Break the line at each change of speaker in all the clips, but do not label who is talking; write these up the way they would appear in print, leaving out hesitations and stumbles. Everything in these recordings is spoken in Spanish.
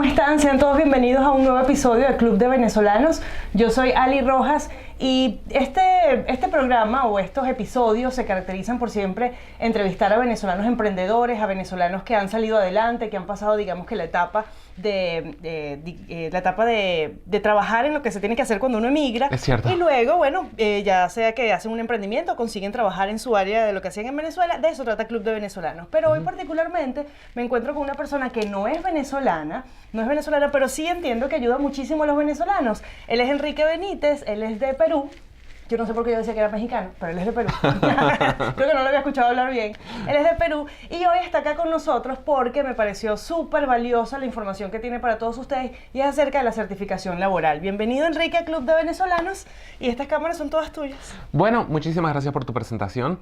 ¿cómo están? Sean todos bienvenidos a un nuevo episodio del Club de Venezolanos. Yo soy Ali Rojas y este programa o estos episodios se caracterizan por siempre entrevistar a venezolanos emprendedores, a venezolanos que han salido adelante, que han pasado, digamos que la etapa de trabajar en lo que se tiene que hacer cuando uno emigra.
Es cierto.
Y luego, bueno, ya sea que hacen un emprendimiento o consiguen trabajar en su área de lo que hacían en Venezuela, de eso trata Club de Venezolanos. Pero hoy particularmente me encuentro con una persona que no es venezolana, pero sí entiendo que ayuda muchísimo a los venezolanos. Él es Enrique Benítez, él es de Perú. Yo no sé por qué yo decía que era mexicano, pero él es de Perú. Creo que no lo había escuchado hablar bien. Él es de Perú y hoy está acá con nosotros porque me pareció súper valiosa la información que tiene para todos ustedes y es acerca de la certificación laboral. Bienvenido, Enrique, al Club de Venezolanos, y estas cámaras son todas tuyas.
Bueno, muchísimas gracias por tu presentación.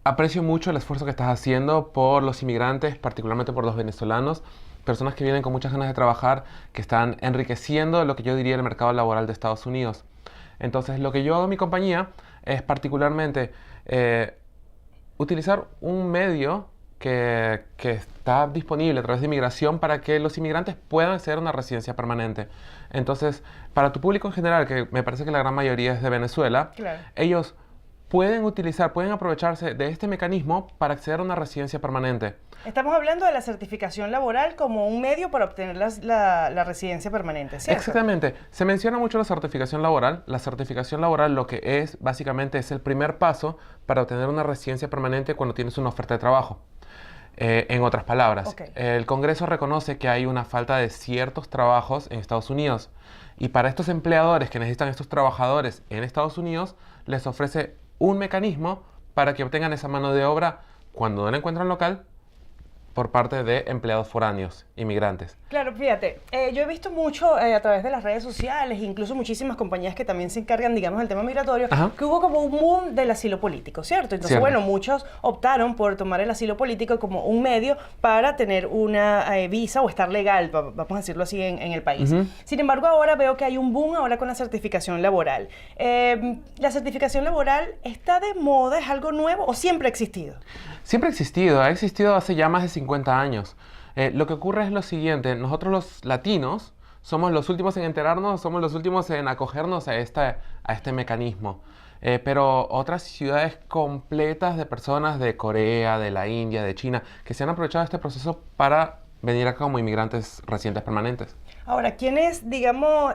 Aprecio mucho el esfuerzo que estás haciendo por los inmigrantes, particularmente por los venezolanos, personas que vienen con muchas ganas de trabajar, que están enriqueciendo lo que yo diría el mercado laboral de Estados Unidos. Entonces, lo que yo hago en mi compañía es particularmente utilizar un medio que está disponible a través de inmigración para que los inmigrantes puedan acceder a una residencia permanente. Entonces, para tu público en general, que me parece que la gran mayoría es de Venezuela,
Claro.
ellos pueden aprovecharse de este mecanismo para acceder a una residencia permanente.
Estamos hablando de la certificación laboral como un medio para obtener la residencia permanente, ¿cierto?
Exactamente. Se menciona mucho la certificación laboral. La certificación laboral lo que es, básicamente, es el primer paso para obtener una residencia permanente cuando tienes una oferta de trabajo. En otras palabras,
Okay.
El Congreso reconoce que hay una falta de ciertos trabajos en Estados Unidos. Y para estos empleadores que necesitan estos trabajadores en Estados Unidos, les ofrece un mecanismo para que obtengan esa mano de obra cuando no la encuentran local por parte de empleados foráneos, inmigrantes.
Claro, fíjate, yo he visto mucho a través de las redes sociales, incluso muchísimas compañías que también se encargan, digamos, del tema migratorio,
Ajá.
que hubo como un boom del asilo político, ¿cierto? Entonces,
Cierto.
bueno, muchos optaron por tomar el asilo político como un medio para tener una visa o estar legal, vamos a decirlo así, en el país.
Ujú.
Sin embargo, ahora veo que hay un boom ahora con la certificación laboral. ¿La certificación laboral está de moda, es algo nuevo o siempre ha existido?
Siempre ha existido hace ya más de 50 años. Lo que ocurre es lo siguiente, nosotros los latinos somos los últimos en enterarnos, somos los últimos en acogernos a este mecanismo. Pero otras ciudades completas de personas de Corea, de la India, de China, que se han aprovechado de este proceso para venir acá como inmigrantes residentes permanentes.
Ahora, ¿quiénes, digamos,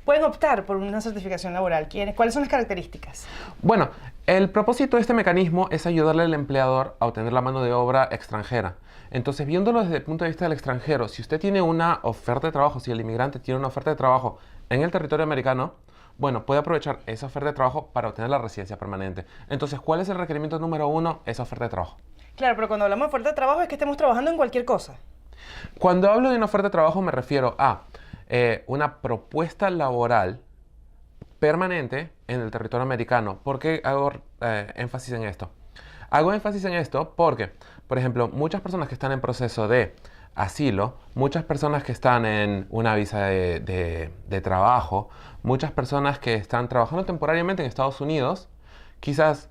pueden optar por una certificación laboral? ¿Cuáles son las características?
Bueno, el propósito de este mecanismo es ayudarle al empleador a obtener la mano de obra extranjera. Entonces, viéndolo desde el punto de vista del extranjero, si usted tiene una oferta de trabajo, si el inmigrante tiene una oferta de trabajo en el territorio americano, bueno, puede aprovechar esa oferta de trabajo para obtener la residencia permanente. Entonces, ¿cuál es el requerimiento número uno? Esa oferta de trabajo.
Claro, pero cuando hablamos de oferta de trabajo es que estemos trabajando en cualquier cosa.
Cuando hablo de una oferta de trabajo me refiero a una propuesta laboral permanente en el territorio americano. ¿Por qué hago énfasis en esto? Hago énfasis en esto porque, por ejemplo, muchas personas que están en proceso de asilo, muchas personas que están en una visa de trabajo, muchas personas que están trabajando temporariamente en Estados Unidos, quizás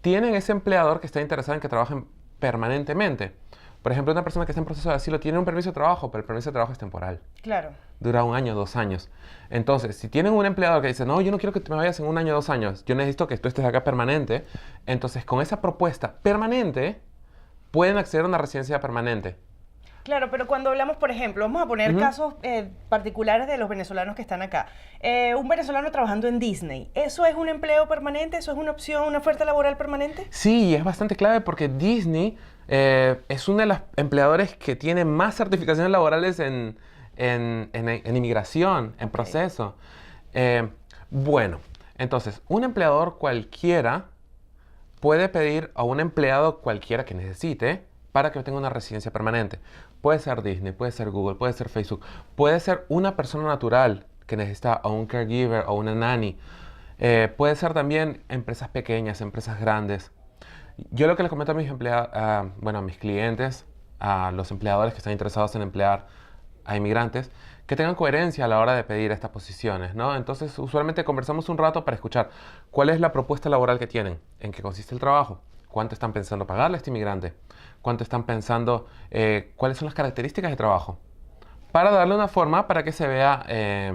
tienen ese empleador que está interesado en que trabajen permanentemente. Por ejemplo, una persona que está en proceso de asilo tiene un permiso de trabajo, pero el permiso de trabajo es temporal.
Claro.
Dura 1 año, 2 años. Entonces, si tienen un empleador que dice, no, yo no quiero que te me vayas en 1 año, 2 años, yo necesito que tú estés acá permanente, entonces con esa propuesta permanente pueden acceder a una residencia permanente.
Claro, pero cuando hablamos, por ejemplo, vamos a poner casos particulares de los venezolanos que están acá. Un venezolano trabajando en Disney, ¿eso es un empleo permanente? ¿Eso es una opción, una oferta laboral permanente?
Sí, es bastante clave porque Disney es uno de los empleadores que tiene más certificaciones laborales en inmigración, en proceso. Bueno, entonces, un empleador cualquiera puede pedir a un empleado cualquiera que necesite para que obtenga una residencia permanente. Puede ser Disney, puede ser Google, puede ser Facebook, puede ser una persona natural que necesita a un caregiver o una nanny. Puede ser también empresas pequeñas, empresas grandes. Yo lo que les comento a mis a mis clientes, a los empleadores que están interesados en emplear a inmigrantes, que tengan coherencia a la hora de pedir estas posiciones, ¿no? Entonces, usualmente conversamos un rato para escuchar cuál es la propuesta laboral que tienen, en qué consiste el trabajo, cuánto están pensando pagarle a este inmigrante, cuánto están pensando, cuáles son las características de trabajo, para darle una forma para que se vea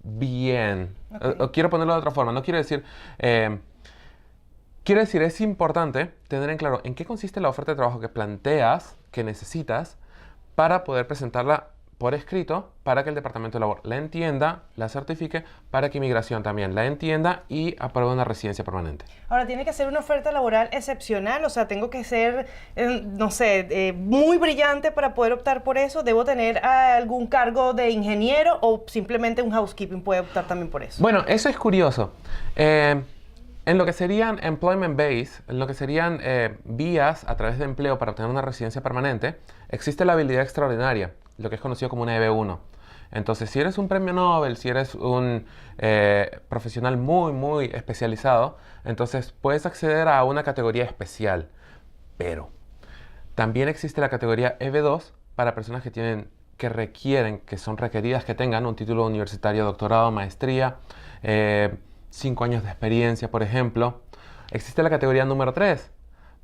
bien.
Ok.
O quiero ponerlo de otra forma, no quiero decir... quiero decir, es importante tener en claro en qué consiste la oferta de trabajo que planteas, que necesitas, para poder presentarla por escrito, para que el Departamento de Labor la entienda, la certifique, para que Inmigración también la entienda y apruebe una residencia permanente.
Ahora, tiene que ser una oferta laboral excepcional, o sea, tengo que ser, no sé, muy brillante para poder optar por eso. ¿Debo tener algún cargo de ingeniero o simplemente un housekeeping puede optar también por eso?
Bueno, eso es curioso. En lo que serían employment base, en lo que serían vías a través de empleo para obtener una residencia permanente, existe la habilidad extraordinaria, lo que es conocido como una EB1. Entonces, si eres un premio Nobel, si eres un profesional muy especializado, entonces puedes acceder a una categoría especial. Pero también existe la categoría EB2 para personas que requieren, que son requeridas que tengan un título universitario, doctorado, maestría, 5 años de experiencia, por ejemplo. Existe la categoría número 3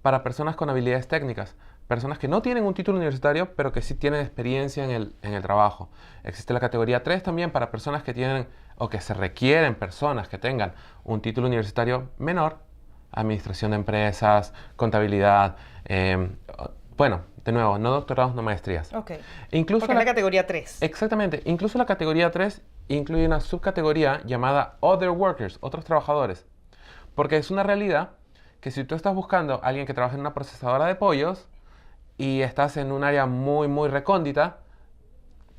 para personas con habilidades técnicas, personas que no tienen un título universitario, pero que sí tienen experiencia en el trabajo. Existe la categoría 3 también para personas que tienen, o que se requieren personas que tengan un título universitario menor, administración de empresas, contabilidad, bueno, de nuevo, no doctorados, no maestrías.
Ok.
Incluso
Porque es la categoría 3.
Exactamente. Incluso la categoría 3 incluye una subcategoría llamada Other Workers, otros trabajadores. Porque es una realidad que si tú estás buscando a alguien que trabaje en una procesadora de pollos y estás en un área muy recóndita,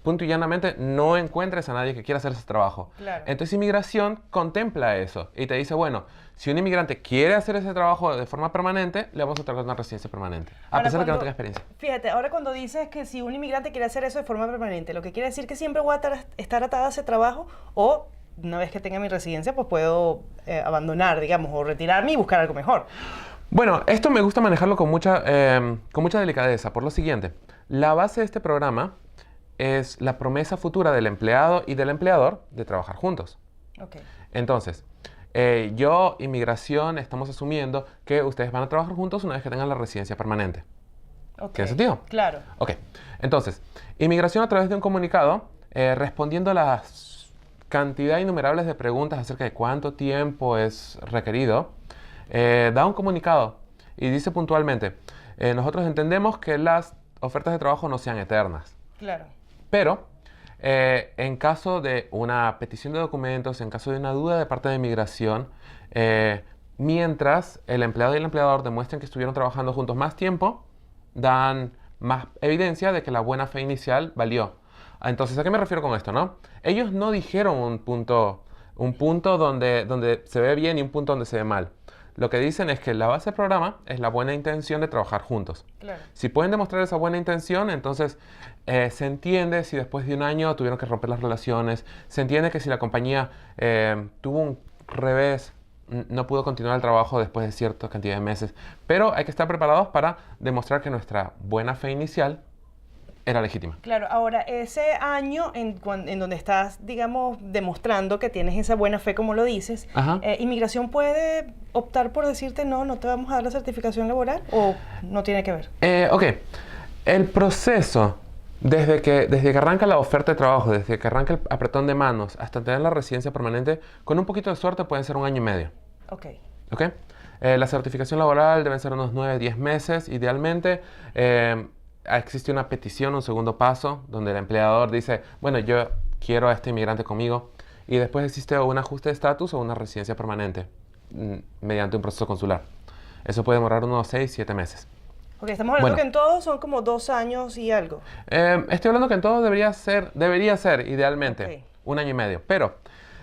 punto y llanamente no encuentres a nadie que quiera hacer ese trabajo.
Claro.
Entonces Inmigración contempla eso y te dice, bueno, si un inmigrante quiere hacer ese trabajo de forma permanente, le vamos a otorgar una residencia permanente, a
Ahora,
pesar de que no
cuando-
tenga experiencia.
Fíjate, ahora cuando dices que si un inmigrante quiere hacer eso de forma permanente, lo que quiere decir que siempre voy a estar atada a ese trabajo o una vez que tenga mi residencia, pues puedo abandonar, digamos, o retirarme y buscar algo mejor.
Bueno, esto me gusta manejarlo con mucha delicadeza, por lo siguiente. La base de este programa es la promesa futura del empleado y del empleador de trabajar juntos.
Ok.
Entonces, Inmigración, estamos asumiendo que ustedes van a trabajar juntos una vez que tengan la residencia permanente.
Ok.
¿Tiene sentido?
Claro.
Ok. Entonces, Inmigración a través de un comunicado, respondiendo a las cantidad innumerables de preguntas acerca de cuánto tiempo es requerido, da un comunicado y dice puntualmente, nosotros entendemos que las ofertas de trabajo no sean eternas,
Claro.
pero en caso de una petición de documentos, en caso de una duda de parte de Inmigración, mientras el empleado y el empleador demuestren que estuvieron trabajando juntos más tiempo, dan más evidencia de que la buena fe inicial valió. Entonces, ¿a qué me refiero con esto, no? Ellos no dijeron un punto donde se ve bien y un punto donde se ve mal. Lo que dicen es que la base del programa es la buena intención de trabajar juntos.
Claro.
Si pueden demostrar esa buena intención, entonces se entiende si después de un año tuvieron que romper las relaciones, se entiende que si la compañía tuvo un revés, no pudo continuar el trabajo después de cierta cantidad de meses. Pero hay que estar preparados para demostrar que nuestra buena fe inicial era legítima.
Claro, ahora ese año en donde estás, digamos, demostrando que tienes esa buena fe, como lo dices,
Ajá.
¿Inmigración puede optar por decirte no te vamos a dar la certificación laboral o no tiene que ver?
Ok, el proceso, desde que arranca la oferta de trabajo, desde que arranca el apretón de manos hasta tener la residencia permanente, con un poquito de suerte pueden ser 1 año y medio.
Ok.
¿Ok? La certificación laboral deben ser unos 9-10 meses, idealmente. Existe una petición, un segundo paso, donde el empleador dice, bueno, yo quiero a este inmigrante conmigo. Y después existe un ajuste de estatus o una residencia permanente mediante un proceso consular. Eso puede demorar unos 6-7 meses.
Ok, estamos hablando
Bueno.
que en todo son como 2 años y algo.
Estoy hablando que en todo debería ser idealmente
Ok.
1 año y medio. Pero,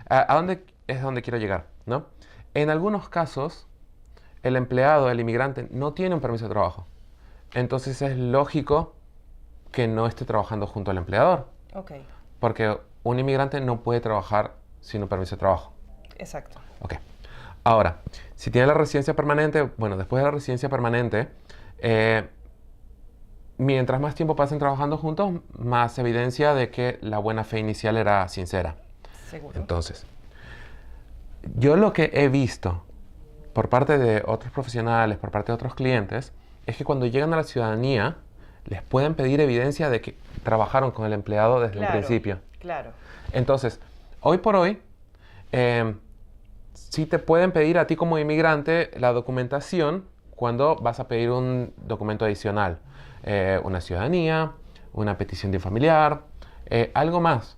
¿a dónde es donde quiero llegar? ¿No? En algunos casos, el empleado, el inmigrante, no tiene un permiso de trabajo. Entonces es lógico que no esté trabajando junto al empleador.
Ok,
Porque un inmigrante no puede trabajar sin un permiso de trabajo.
exacto.
Ok. Ahora, si tiene la residencia permanente, bueno, después de la residencia permanente, mientras más tiempo pasen trabajando juntos, más evidencia de que la buena fe inicial era sincera.
Seguro.
Entonces, yo lo que he visto por parte de otros profesionales, por parte de otros clientes, es que cuando llegan a la ciudadanía, les pueden pedir evidencia de que trabajaron con el empleado desde un
Claro,
principio.
claro.
Entonces, hoy por hoy, sí te pueden pedir a ti como inmigrante la documentación cuando vas a pedir un documento adicional. Una ciudadanía, una petición de un familiar, algo más.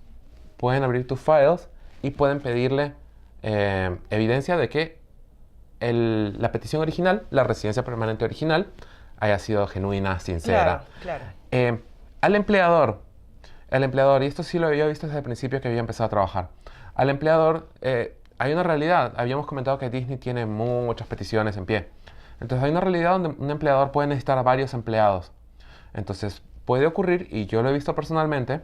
Pueden abrir tus files y pueden pedirle evidencia de que la petición original, la residencia permanente original, haya sido genuina, sincera.
Claro, claro.
Al empleador, y esto sí lo había visto desde el principio que había empezado a trabajar, al empleador hay una realidad. Habíamos comentado que Disney tiene muchas peticiones en pie. Entonces hay una realidad donde un empleador puede necesitar a varios empleados. Entonces puede ocurrir, y yo lo he visto personalmente,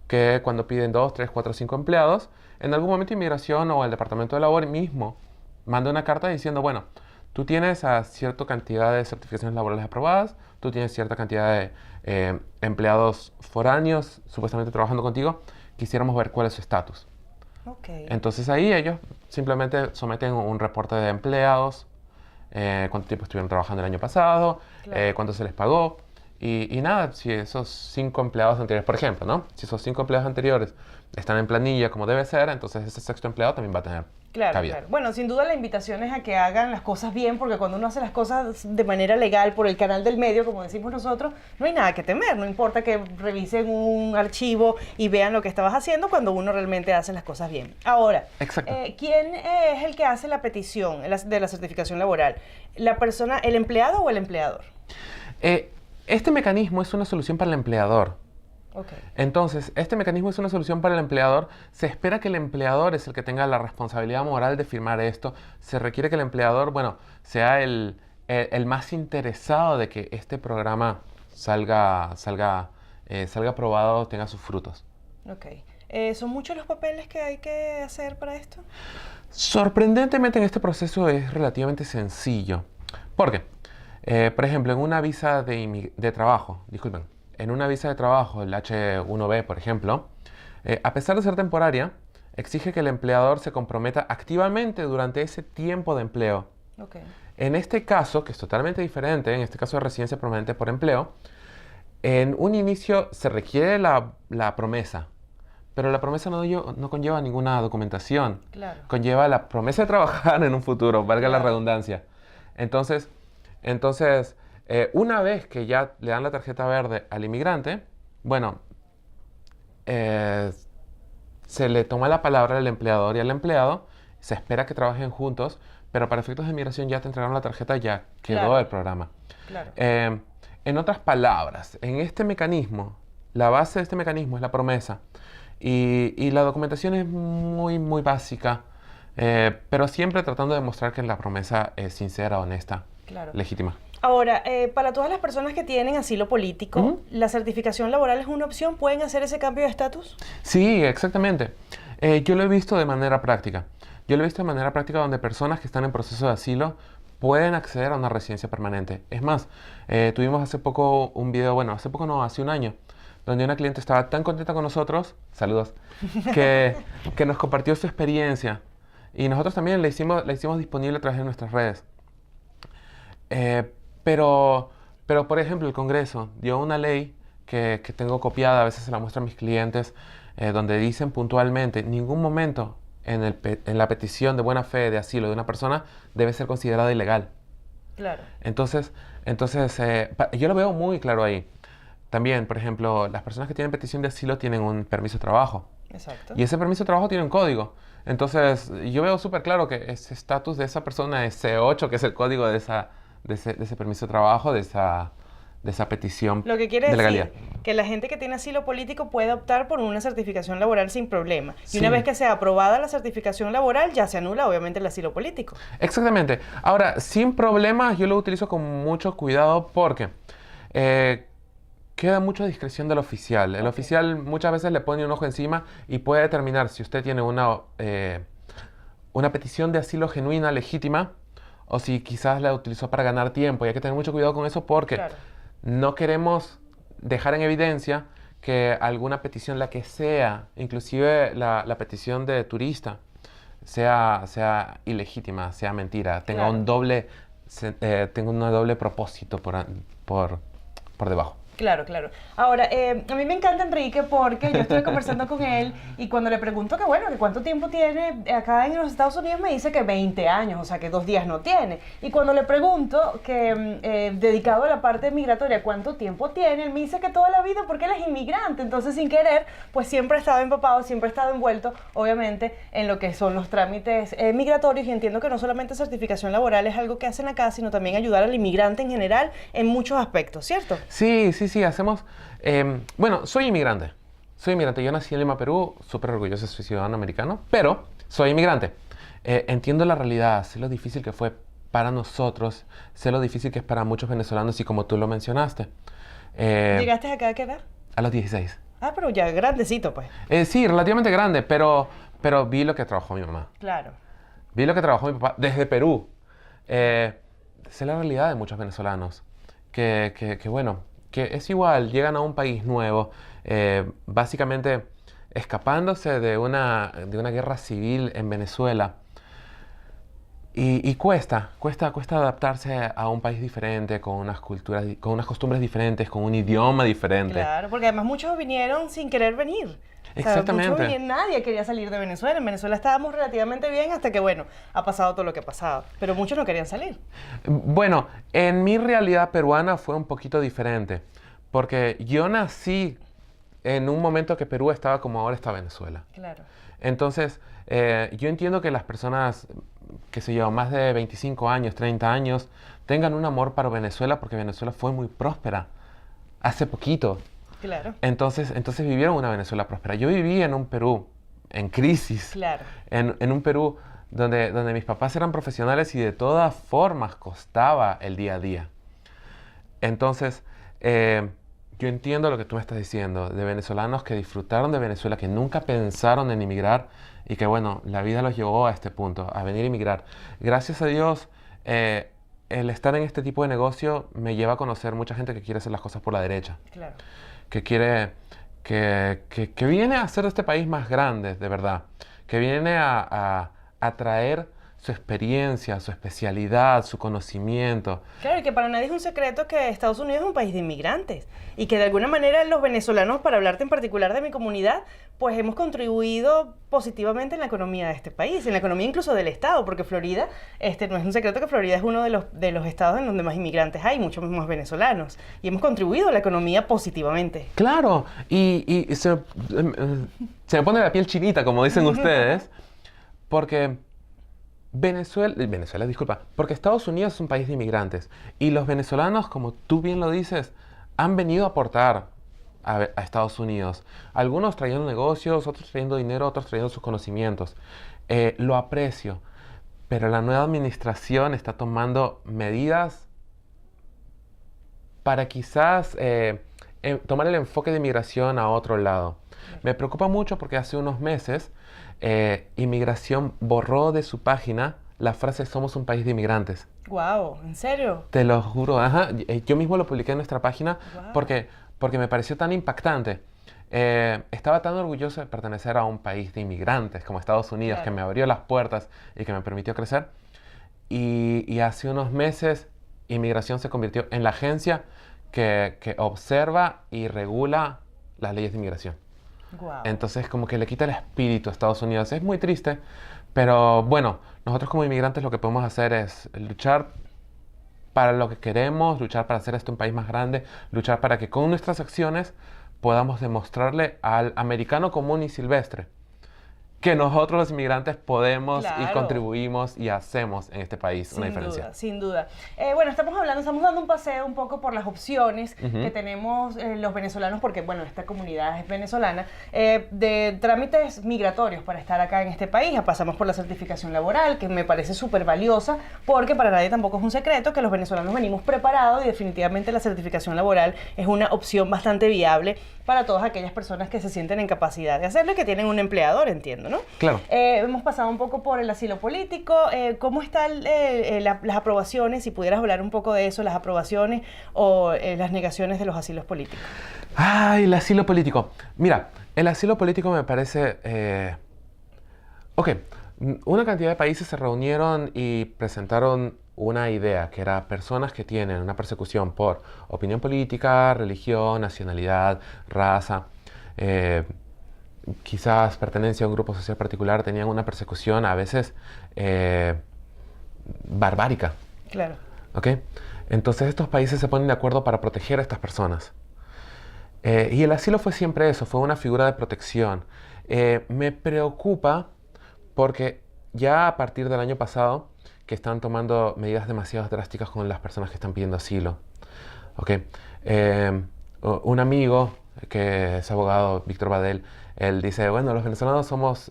que cuando piden 2, 3, 4, 5 empleados, en algún momento Inmigración o el Departamento de Labor mismo manda una carta diciendo, bueno, tú tienes a cierta cantidad de certificaciones laborales aprobadas, tú tienes cierta cantidad de empleados foráneos supuestamente trabajando contigo, quisiéramos ver cuál es su estatus.
Okay.
Entonces ahí ellos simplemente someten un reporte de empleados, cuánto tiempo estuvieron trabajando el año pasado,
Claro.
cuánto se les pagó, y nada, si esos 5 empleados anteriores, por ejemplo, ¿no? Si esos 5 empleados anteriores están en planilla como debe ser, entonces ese sexto empleado también va a tener
Claro,
cabida.
claro. Bueno, sin duda la invitación es a que hagan las cosas bien, porque cuando uno hace las cosas de manera legal por el canal del medio, como decimos nosotros, no hay nada que temer. No importa que revisen un archivo y vean lo que estabas haciendo cuando uno realmente hace las cosas bien. Ahora,
Exacto.
¿quién es el que hace la petición de la certificación laboral? ¿La persona, el empleado o el empleador?
Este mecanismo es una solución para el empleador.
Okay.
Entonces, este mecanismo es una solución para el empleador. Se espera que el empleador es el que tenga la responsabilidad moral de firmar esto. Se requiere que el empleador, bueno, sea el más interesado de que este programa salga aprobado, tenga sus frutos.
Okay. ¿Son muchos los papeles que hay que hacer para esto?
Sorprendentemente en este proceso es relativamente sencillo. ¿Por qué? Por ejemplo, en una visa de trabajo, disculpen, en una visa de trabajo, el H1B, por ejemplo, a pesar de ser temporaria, exige que el empleador se comprometa activamente durante ese tiempo de empleo.
Okay.
En este caso, que es totalmente diferente, en este caso de residencia permanente por empleo, en un inicio se requiere la promesa, pero la promesa no conlleva ninguna documentación.
Claro.
Conlleva la promesa de trabajar en un futuro, valga la
Claro.
redundancia. Entonces, una vez que ya le dan la tarjeta verde al inmigrante, bueno, se le toma la palabra al empleador y al empleado, se espera que trabajen juntos, pero para efectos de migración ya te entregaron la tarjeta, ya quedó
Claro.
el programa.
Claro.
En otras palabras, en este mecanismo, la base de este mecanismo es la promesa y la documentación es muy, muy básica, pero siempre tratando de demostrar que la promesa es sincera, honesta,
Claro.
legítima.
Ahora, para todas las personas que tienen asilo político,
Ujú.
¿la certificación laboral es una opción? ¿Pueden hacer ese cambio de estatus?
Sí, exactamente. Yo lo he visto de manera práctica. Yo lo he visto de manera práctica donde personas que están en proceso de asilo pueden acceder a una residencia permanente. Es más, tuvimos hace poco un video, bueno, hace poco no, hace un año, donde una cliente estaba tan contenta con nosotros, saludos, que nos compartió su experiencia. Y nosotros también la hicimos disponible a través de nuestras redes. Pero, por ejemplo, el Congreso dio una ley que tengo copiada, a veces se la muestro a mis clientes, donde dicen puntualmente, en ningún momento en la petición de buena fe de asilo de una persona debe ser considerada ilegal.
Claro.
Entonces yo lo veo muy claro ahí. También, por ejemplo, las personas que tienen petición de asilo tienen un permiso de trabajo.
Exacto.
Y ese permiso de trabajo tiene un código. Entonces, yo veo súper claro que ese estatus de esa persona es C8, que es el código de ese permiso de trabajo, de esa petición
Lo que quiere
de
decir
legalidad.
que la gente que tiene asilo político puede optar por una certificación laboral sin problema. Y
Sí.
una vez que sea aprobada la certificación laboral, ya se anula obviamente el asilo político.
Exactamente. Ahora, sin problemas, yo lo utilizo con mucho cuidado porque queda mucha discreción del oficial. El
Ok.
oficial muchas veces le pone un ojo encima y puede determinar si usted tiene una petición de asilo genuina, legítima, o si quizás la utilizó para ganar tiempo. Y hay que tener mucho cuidado con eso porque
Claro.
no queremos dejar en evidencia que alguna petición, la que sea, inclusive la petición de turista, sea ilegítima, sea mentira, tenga
Claro.
un doble, tenga un doble propósito por debajo.
Claro, claro. Ahora, a mí me encanta Enrique porque yo estuve conversando con él y cuando le pregunto que bueno, que cuánto tiempo tiene acá en los Estados Unidos, me dice que 20 años, o sea que 2 días no tiene. Y cuando le pregunto que dedicado a la parte migratoria, cuánto tiempo tiene, él me dice que toda la vida porque él es inmigrante. Entonces, sin querer, pues siempre ha estado empapado, siempre ha estado envuelto, obviamente, en lo que son los trámites migratorios. Y entiendo que no solamente certificación laboral es algo que hacen acá, sino también ayudar al inmigrante en general en muchos aspectos, ¿cierto?
Sí, hacemos... bueno, soy inmigrante. Yo nací en Lima, Perú, súper orgulloso, soy ciudadano americano, pero soy inmigrante. Entiendo la realidad, sé lo difícil que fue para nosotros, sé lo difícil que es para muchos venezolanos y como tú lo mencionaste.
¿Llegaste acá a qué edad?
A los 16.
Ah, pero ya grandecito, pues.
Sí, relativamente grande, pero vi lo que trabajó mi mamá.
Claro.
Vi lo que trabajó mi papá desde Perú. Sé la realidad de muchos venezolanos, que bueno, que es igual, llegan a un país nuevo, básicamente escapándose de una guerra civil en Venezuela. Y cuesta adaptarse a un país diferente, con unas culturas, con unas costumbres diferentes, con un idioma diferente.
Claro, porque además muchos vinieron sin querer venir. O sea,
Exactamente.
nadie quería salir de Venezuela. En Venezuela estábamos relativamente bien hasta que, bueno, ha pasado todo lo que ha pasado. Pero muchos no querían salir.
Bueno, en mi realidad peruana fue un poquito diferente, porque yo nací en un momento que Perú estaba como ahora está Venezuela.
Claro.
Entonces, yo entiendo que las personas, qué sé yo, más de 25 años, 30 años, tengan un amor para Venezuela porque Venezuela fue muy próspera hace poquito.
Claro.
Entonces vivieron una Venezuela próspera. Yo viví en un Perú en crisis,
Claro.
en un Perú donde mis papás eran profesionales y de todas formas costaba el día a día. Entonces, yo entiendo lo que tú me estás diciendo, de venezolanos que disfrutaron de Venezuela, que nunca pensaron en emigrar y que, bueno, la vida los llevó a este punto, a venir a emigrar. Gracias a Dios, el estar en este tipo de negocio me lleva a conocer mucha gente que quiere hacer las cosas por la derecha,
Claro.
que quiere, que viene a hacer de este país más grande, de verdad, que viene a traer su experiencia, su especialidad, su conocimiento.
Claro, y que para nadie es un secreto que Estados Unidos es un país de inmigrantes y que de alguna manera los venezolanos, para hablarte en particular de mi comunidad, pues hemos contribuido positivamente en la economía de este país, en la economía incluso del estado, porque Florida, no es un secreto que Florida es uno de los estados en donde más inmigrantes hay, muchos más venezolanos, y hemos contribuido a la economía positivamente.
Claro, y se me pone la piel chinita, como dicen ustedes, porque Venezuela, disculpa, porque Estados Unidos es un país de inmigrantes y los venezolanos, como tú bien lo dices, han venido a aportar a Estados Unidos. Algunos trayendo negocios, otros trayendo dinero, otros trayendo sus conocimientos. Lo aprecio, pero la nueva administración está tomando medidas para quizás tomar el enfoque de inmigración a otro lado. Me preocupa mucho porque hace unos meses Inmigración borró de su página la frase "somos un país de inmigrantes".
Wow, ¿en serio?
Te lo juro, ajá. Yo mismo lo publiqué en nuestra página
Wow.
porque me pareció tan impactante. Estaba tan orgulloso de pertenecer a un país de inmigrantes como Estados Unidos,
Claro.
que me abrió las puertas y que me permitió crecer. Y hace unos meses Inmigración se convirtió en la agencia que observa y regula las leyes de inmigración.
Wow.
Entonces como que le quita el espíritu a Estados Unidos. Es muy triste, pero bueno, nosotros como inmigrantes lo que podemos hacer es luchar para lo que queremos, luchar para hacer esto un país más grande, luchar para que con nuestras acciones podamos demostrarle al americano común y silvestre que nosotros los inmigrantes podemos y
Claro.
contribuimos y hacemos en este país una diferencia.
Sin duda. Bueno, estamos dando un paseo un poco por las opciones que tenemos los venezolanos, porque bueno, esta comunidad es venezolana, de trámites migratorios para estar acá en este país. Ya pasamos por la certificación laboral, que me parece súper valiosa, porque para nadie tampoco es un secreto que los venezolanos venimos preparados y definitivamente la certificación laboral es una opción bastante viable para todas aquellas personas que se sienten en capacidad de hacerlo y que tienen un empleador, entiendo, ¿no?
Claro.
Hemos pasado un poco por el asilo político. ¿Cómo están las aprobaciones? Si pudieras hablar un poco de eso, las aprobaciones o las negaciones de los asilos políticos.
Ay, el asilo político. Mira, el asilo político me parece... Ok, Una cantidad de países se reunieron y presentaron una idea, que era personas que tienen una persecución por opinión política, religión, nacionalidad, raza, eh, quizás pertenencia a un grupo social particular, tenían una persecución a veces eh, barbárica.
Claro.
¿Ok? Entonces estos países se ponen de acuerdo para proteger a estas personas. Y el asilo fue siempre eso, fue una figura de protección. Me preocupa porque ya a partir del año pasado que están tomando medidas demasiado drásticas con las personas que están pidiendo asilo. ¿Ok? Un amigo que es abogado, Víctor Badel, él dice, bueno, los venezolanos somos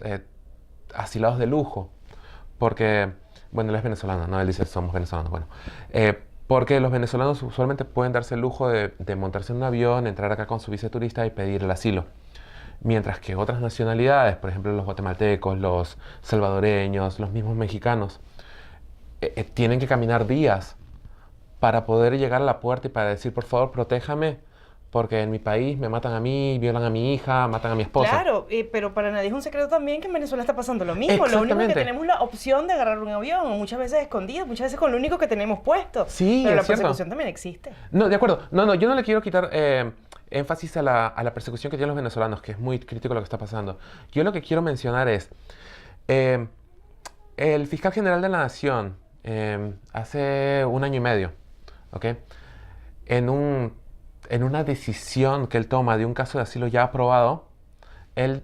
asilados de lujo porque, bueno, él es venezolano, ¿no? Él dice, somos venezolanos, bueno. Porque los venezolanos usualmente pueden darse el lujo de montarse en un avión, entrar acá con su visa turista y pedir el asilo. Mientras que otras nacionalidades, por ejemplo los guatemaltecos, los salvadoreños, los mismos mexicanos, tienen que caminar días para poder llegar a la puerta y para decir, por favor, protéjame, porque en mi país me matan a mí, violan a mi hija, matan a mi esposa.
Claro, pero para nadie es un secreto también que en Venezuela está pasando lo mismo. Lo único que
Exactamente.
tenemos la opción de agarrar un avión, muchas veces escondido, muchas veces con lo único que tenemos puesto.
Sí,
pero la
es cierto.
persecución también existe.
No, de acuerdo. No, yo no le quiero quitar énfasis a la persecución que tienen los venezolanos, que es muy crítico lo que está pasando. Yo lo que quiero mencionar es, eh, el fiscal general de la Nación, hace un año y medio, ¿ok? En en una decisión que él toma de un caso de asilo ya aprobado, él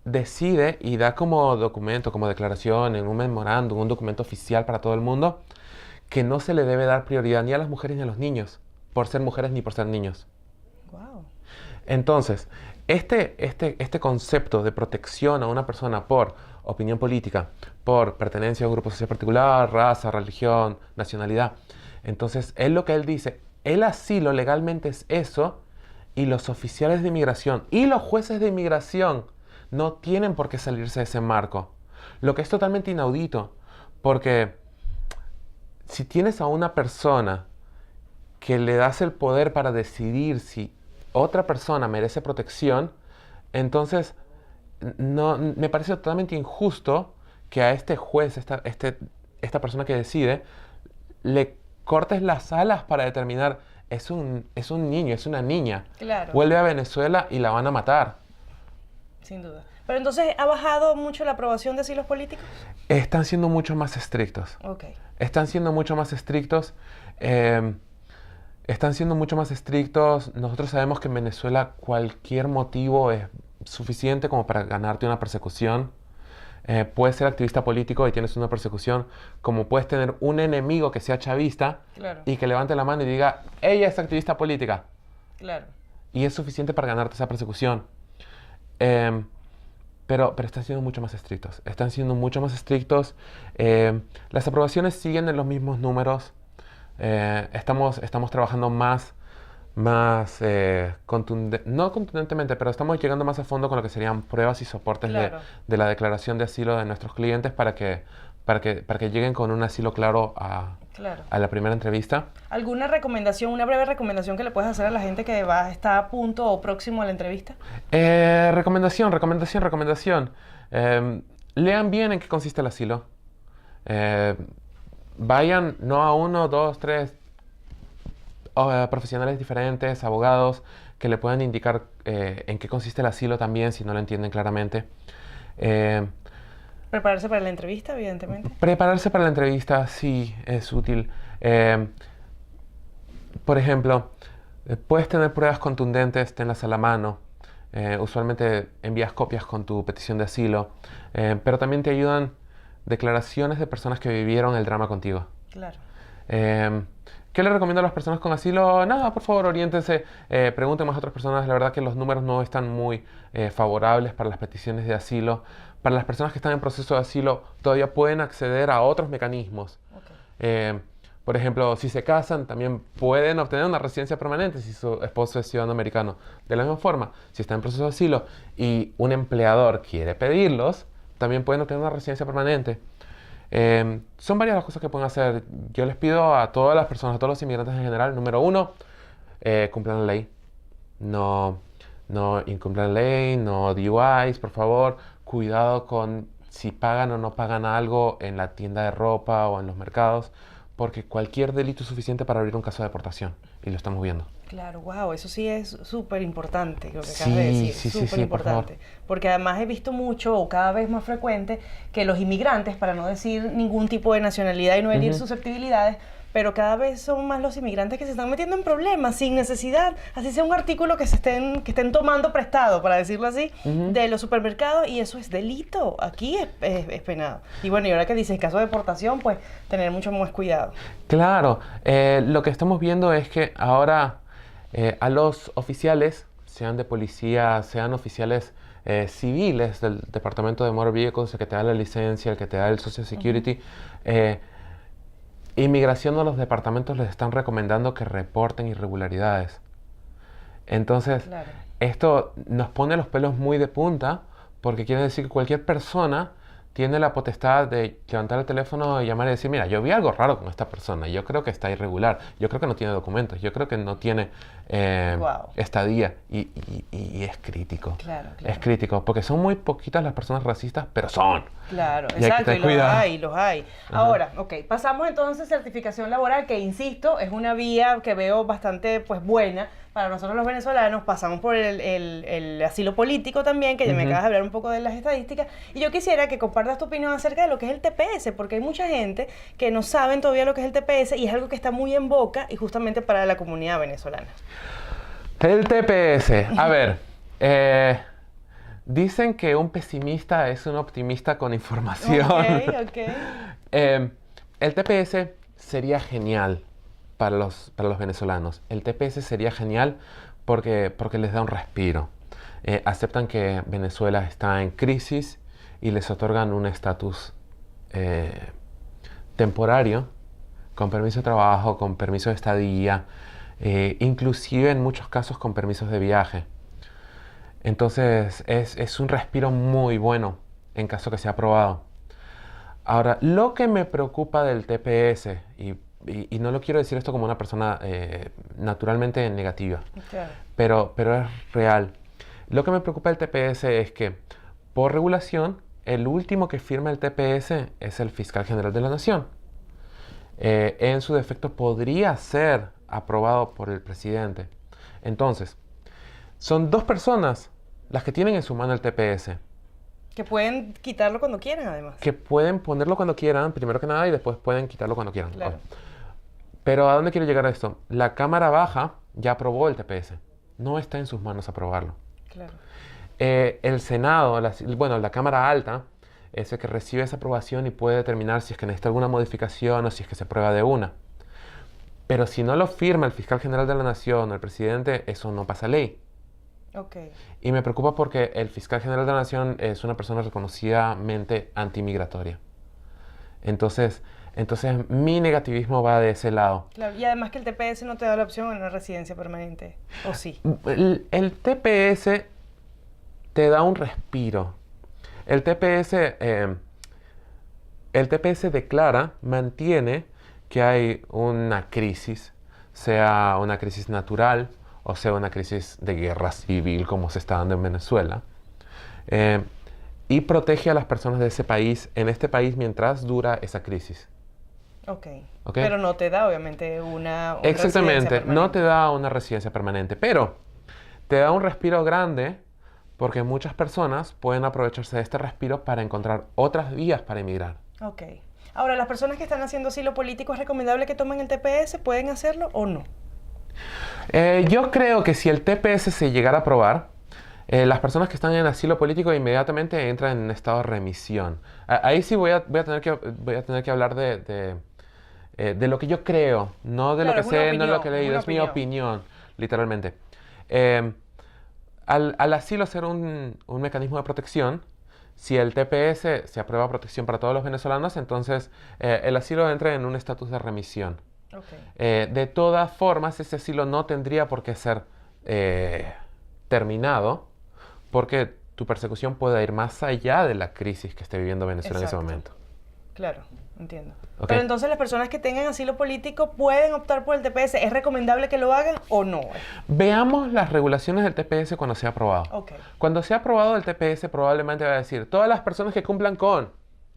decide y da como documento, como declaración, en un memorándum, un documento oficial para todo el mundo, que no se le debe dar prioridad ni a las mujeres ni a los niños, por ser mujeres ni por ser niños.
Wow.
Entonces, este concepto de protección a una persona por opinión política, por pertenencia a un grupo social particular, raza, religión, nacionalidad, entonces él lo que él dice, el asilo legalmente es eso, y los oficiales de inmigración y los jueces de inmigración no tienen por qué salirse de ese marco. Lo que es totalmente inaudito, porque si tienes a una persona que le das el poder para decidir si otra persona merece protección, entonces no, me parece totalmente injusto que a este juez, esta persona que decide, le cortes las alas para determinar, es un niño, es una niña.
Claro.
Vuelve a Venezuela y la van a matar.
Sin duda. Pero entonces, ¿ha bajado mucho la aprobación de asilos políticos?
Están siendo mucho más estrictos.
Ok.
Están siendo mucho más estrictos. Están siendo mucho más estrictos. Nosotros sabemos que en Venezuela cualquier motivo es suficiente como para ganarte una persecución. Puedes ser activista político y tienes una persecución, como puedes tener un enemigo que sea chavista
Claro.
y que levante la mano y diga, ella es activista política.
Claro.
Y es suficiente para ganarte esa persecución. Em, pero están siendo mucho más estrictos. Están siendo mucho más estrictos. Las aprobaciones siguen en los mismos números. Estamos trabajando no contundentemente, pero estamos llegando más a fondo con lo que serían pruebas y soportes
Claro.
de la declaración de asilo de nuestros clientes para que lleguen con un asilo claro
Claro.
a la primera entrevista.
¿Alguna recomendación, una breve recomendación que le puedes hacer a la gente que está a punto o próximo a la entrevista?
Recomendación. Lean bien en qué consiste el asilo. Vayan no a uno, dos, tres profesionales diferentes, abogados, que le puedan indicar en qué consiste el asilo también, si no lo entienden claramente.
Prepararse para la entrevista, evidentemente.
Prepararse para la entrevista sí es útil. Por ejemplo, puedes tener pruebas contundentes, tenlas a la mano. Usualmente envías copias con tu petición de asilo, pero también te ayudan declaraciones de personas que vivieron el drama contigo.
Claro.
¿Qué le recomiendo a las personas con asilo? Nada, por favor, oriéntense, pregunten más a otras personas. La verdad que los números no están muy favorables para las peticiones de asilo. Para las personas que están en proceso de asilo, todavía pueden acceder a otros mecanismos.
Okay.
Por ejemplo, si se casan, también pueden obtener una residencia permanente si su esposo es ciudadano americano. De la misma forma, si está en proceso de asilo y un empleador quiere pedirlos, también pueden obtener una residencia permanente. Son varias las cosas que pueden hacer. Yo les pido a todas las personas, a todos los inmigrantes en general, número uno, cumplan la ley. No incumplan la ley, no DUIs, por favor. Cuidado con si pagan o no pagan algo en la tienda de ropa o en los mercados, porque cualquier delito es suficiente para abrir un caso de deportación, y lo estamos viendo.
Claro, wow, eso sí es súper importante lo que acabas
Sí,
de decir,
sí, sí,
súper
sí, por favor.
importante. Porque además he visto mucho o cada vez más frecuente que los inmigrantes, para no decir ningún tipo de nacionalidad y no herir
Ujú.
susceptibilidades, pero cada vez son más los inmigrantes que se están metiendo en problemas sin necesidad, así sea un artículo que estén tomando prestado, para decirlo así,
Ujú.
de los supermercados, y eso es delito, aquí es penado. Y bueno, y ahora que dices caso de deportación, pues tener mucho más cuidado.
Claro, lo que estamos viendo es que ahora a los oficiales, sean de policía, sean oficiales civiles del Departamento de Motor Vehicles, el que te da la licencia, el que te da el Social Security, eh, inmigración a los departamentos les están recomendando que reporten irregularidades. Entonces,
Claro.
esto nos pone los pelos muy de punta porque quiere decir que cualquier persona tiene la potestad de levantar el teléfono y llamar y decir, mira, yo vi algo raro con esta persona, yo creo que está irregular, yo creo que no tiene documentos, yo creo que no tiene
Wow.
estadía y es crítico.
Claro,
Es
claro.
crítico porque son muy poquitas las personas racistas, pero son.
Claro,
Y hay que
exacto, y
tener
los
cuidado.
hay, los hay.
Ajá.
Ahora, ok, pasamos entonces a certificación laboral, que insisto, es una vía que veo bastante pues buena para nosotros los venezolanos. Pasamos por el asilo político también, que ya me
Ujú.
acabas de hablar un poco de las estadísticas, y yo quisiera que compartas tu opinión acerca de lo que es el TPS, porque hay mucha gente que no saben todavía lo que es el TPS y es algo que está muy en boca y justamente para la comunidad venezolana.
El TPS. A ver, dicen que un pesimista es un optimista con información.
Ok, ok.
El TPS sería genial para los venezolanos. El TPS sería genial porque les da un respiro. Aceptan que Venezuela está en crisis y les otorgan un estatus temporario, con permiso de trabajo, con permiso de estadía, inclusive en muchos casos con permisos de viaje. Entonces es un respiro muy bueno en caso que sea aprobado. Ahora, lo que me preocupa del TPS, y no lo quiero decir esto como una persona naturalmente negativa,
Claro.
pero es real. Lo que me preocupa del TPS es que, por regulación, el último que firma el TPS es el fiscal general de la Nación. En su defecto podría ser aprobado por el presidente. Entonces, son dos personas las que tienen en su mano el TPS,
Que pueden quitarlo cuando quieran, además.
que pueden ponerlo cuando quieran, primero que nada, y después pueden quitarlo cuando quieran.
Claro.
Pero ¿a dónde quiero llegar a esto? La Cámara Baja ya aprobó el TPS. No está en sus manos aprobarlo.
Claro.
El Senado, la Cámara Alta, es el que recibe esa aprobación y puede determinar si es que necesita alguna modificación o si es que se prueba de una. Pero si no lo firma el fiscal general de la Nación o el presidente, eso no pasa ley.
Ok.
Y me preocupa porque el fiscal general de la Nación es una persona reconocidamente antimigratoria. Entonces mi negativismo va de ese lado.
Claro, y además que el TPS no te da la opción a una residencia permanente, ¿o sí?
El TPS te da un respiro. El TPS declara, mantiene que hay una crisis, sea una crisis natural o sea una crisis de guerra civil como se está dando en Venezuela, y protege a las personas de ese país, en este país, mientras dura esa crisis.
Ok.
¿Ok?
Pero no te da, obviamente, una
Exactamente,
residencia
no te
permanente.
da una residencia permanente, pero te da un respiro grande porque muchas personas pueden aprovecharse de este respiro para encontrar otras vías para emigrar.
Ok. Ahora, las personas que están haciendo asilo político, ¿es recomendable que tomen el TPS? ¿Pueden hacerlo o no?
Yo creo que si el TPS se llegara a aprobar, las personas que están en asilo político inmediatamente entran en estado de remisión. Ahí sí voy a tener que hablar de lo que yo creo, no de lo
Claro,
que
es una
sé, no de lo que he
opinión, es
leído,
una
es mi opinión, literalmente. Al asilo ser un mecanismo de protección, si el TPS se aprueba protección para todos los venezolanos, entonces el asilo entra en un estatus de remisión.
Ok.
De todas formas, ese asilo no tendría por qué ser terminado, porque tu persecución puede ir más allá de la crisis que esté viviendo Venezuela en ese
Exacto.
momento.
Claro, entiendo.
Ok.
Pero entonces las personas que tengan asilo político pueden optar por el TPS. ¿Es recomendable que lo hagan o no?
Veamos las regulaciones del TPS cuando sea aprobado.
Ok.
Cuando sea aprobado el TPS probablemente va a decir todas las personas que cumplan con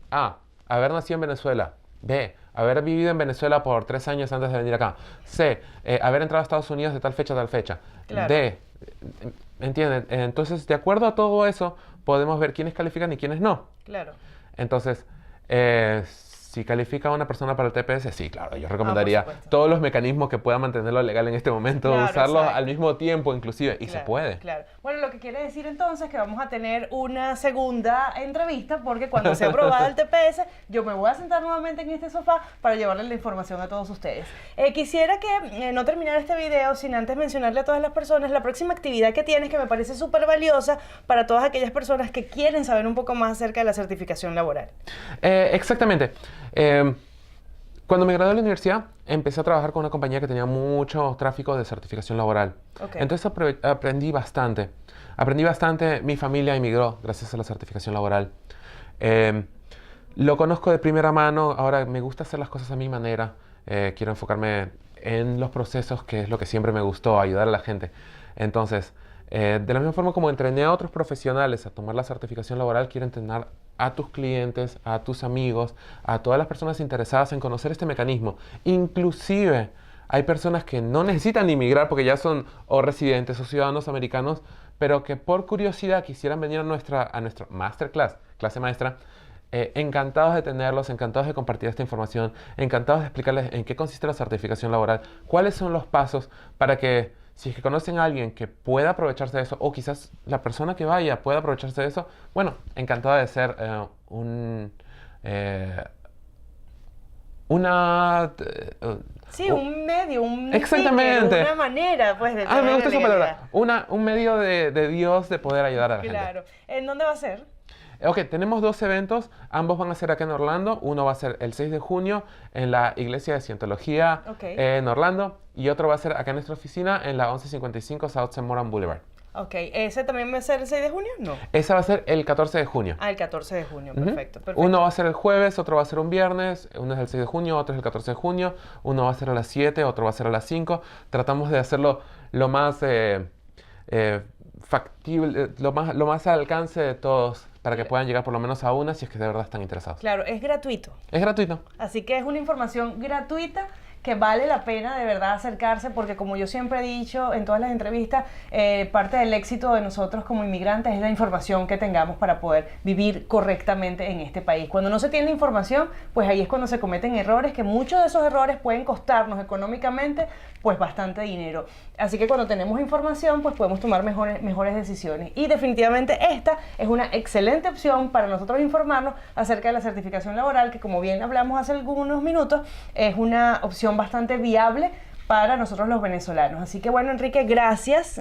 A, haber nacido en Venezuela; B, haber vivido en Venezuela por 3 años antes de venir acá; C, haber entrado a Estados Unidos de tal fecha a tal fecha;
Claro.
D, ¿entienden? Entonces, de acuerdo a todo eso, podemos ver quiénes califican y quiénes no.
Claro.
Entonces, si califica a una persona para el TPS, sí, claro, yo recomendaría
supuesto.
todos los mecanismos que puedan mantenerlo legal en este momento,
Claro,
usarlos
exacto.
al mismo tiempo inclusive, y se
Claro,
puede.
Claro. Bueno, lo que quiere decir entonces que vamos a tener una segunda entrevista porque cuando sea aprobada el TPS, yo me voy a sentar nuevamente en este sofá para llevarle la información a todos ustedes. Quisiera que no terminar este video sin antes mencionarle a todas las personas la próxima actividad que tienes, que me parece súper valiosa para todas aquellas personas que quieren saber un poco más acerca de la certificación laboral.
Exactamente. Cuando me gradué de la universidad, empecé a trabajar con una compañía que tenía mucho tráfico de certificación laboral.
Ok.
Entonces aprendí bastante. Aprendí bastante. Mi familia emigró gracias a la certificación laboral. Lo conozco de primera mano. Ahora me gusta hacer las cosas a mi manera. Quiero enfocarme en los procesos, que es lo que siempre me gustó, ayudar a la gente. Entonces, de la misma forma como entrené a otros profesionales a tomar la certificación laboral, quiero entrenar a tus clientes, a tus amigos, a todas las personas interesadas en conocer este mecanismo. Inclusive, hay personas que no necesitan inmigrar porque ya son o residentes o ciudadanos americanos, pero que por curiosidad quisieran venir a nuestra masterclass, clase maestra. Encantados de tenerlos, encantados de compartir esta información, encantados de explicarles en qué consiste la certificación laboral, cuáles son los pasos para que, si es que conocen a alguien que pueda aprovecharse de eso, o quizás la persona que vaya pueda aprovecharse de eso, bueno, encantado de ser
Sí, un medio, un
Exactamente.
sticker, una manera, pues, de
me
tener
gusta esa
legalidad.
palabra. Un medio de Dios de poder ayudar a la gente.
Claro. ¿En dónde va a ser?
Ok, tenemos 2 eventos, ambos van a ser acá en Orlando. Uno va a ser el 6 de junio en la Iglesia de Cientología
Ok.
en Orlando, y otro va a ser acá en nuestra oficina en la 1155 South Sanborn Boulevard.
Ok, ¿ese también va a ser el 6 de junio? No.
Esa va a ser el 14 de junio.
Ah, el 14 de junio,
Ujú.
perfecto, perfecto.
Uno va a ser el jueves, otro va a ser un viernes. Uno es el 6 de junio, otro es el 14 de junio. Uno va a ser a las 7, otro va a ser a las 5. Tratamos de hacerlo lo más factible, lo más al alcance de todos, para que puedan llegar por lo menos a una si es que de verdad están interesados.
Claro, es gratuito.
Es gratuito.
Así que es una información gratuita que vale la pena de verdad acercarse, porque como yo siempre he dicho en todas las entrevistas, parte del éxito de nosotros como inmigrantes es la información que tengamos para poder vivir correctamente en este país. Cuando no se tiene información, pues ahí es cuando se cometen errores, que muchos de esos errores pueden costarnos económicamente pues bastante dinero. Así que cuando tenemos información, pues podemos tomar mejores decisiones. Y definitivamente esta es una excelente opción para nosotros informarnos acerca de la certificación laboral, que como bien hablamos hace algunos minutos, es una opción bastante viable para nosotros los venezolanos. Así que bueno, Enrique, gracias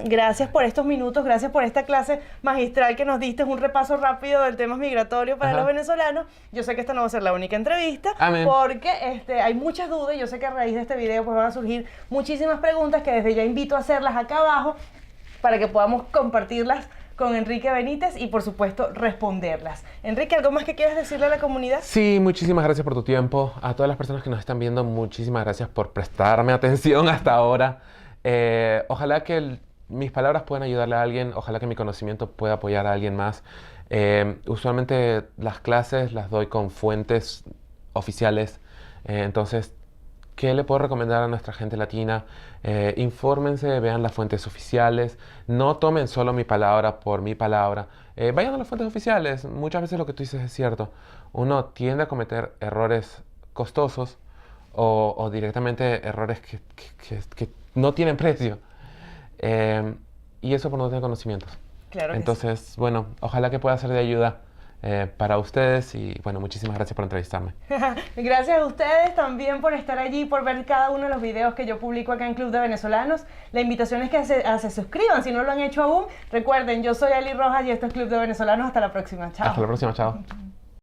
por estos minutos, gracias por esta clase magistral que nos diste, un repaso rápido del tema migratorio para los venezolanos. Yo sé que esta no va a ser la única entrevista,
Amén.
porque hay muchas dudas. Yo sé que a raíz de este video pues van a surgir muchísimas preguntas que desde ya invito a hacerlas acá abajo para que podamos compartirlas con Enrique Benítez y por supuesto responderlas. Enrique, ¿algo más que quieras decirle a la comunidad?
Sí, muchísimas gracias por tu tiempo. A todas las personas que nos están viendo, muchísimas gracias por prestarme atención hasta ahora. Ojalá que mis palabras puedan ayudarle a alguien, ojalá que mi conocimiento pueda apoyar a alguien más. Usualmente las clases las doy con fuentes oficiales, entonces, ¿qué le puedo recomendar a nuestra gente latina? Infórmense, vean las fuentes oficiales, no tomen solo mi palabra por mi palabra. Vayan a las fuentes oficiales. Muchas veces lo que tú dices es cierto. Uno tiende a cometer errores costosos o directamente errores que no tienen precio. Y eso por no tener conocimientos.
Claro que
Entonces, bueno, ojalá que pueda ser de ayuda para ustedes, y bueno, muchísimas gracias por entrevistarme.
Gracias a ustedes también por estar allí, por ver cada uno de los videos que yo publico acá en Club de Venezolanos. La invitación es que se suscriban si no lo han hecho aún. Recuerden, yo soy Ali Rojas y esto es Club de Venezolanos. Hasta la próxima. Chao.
Hasta la próxima, chao.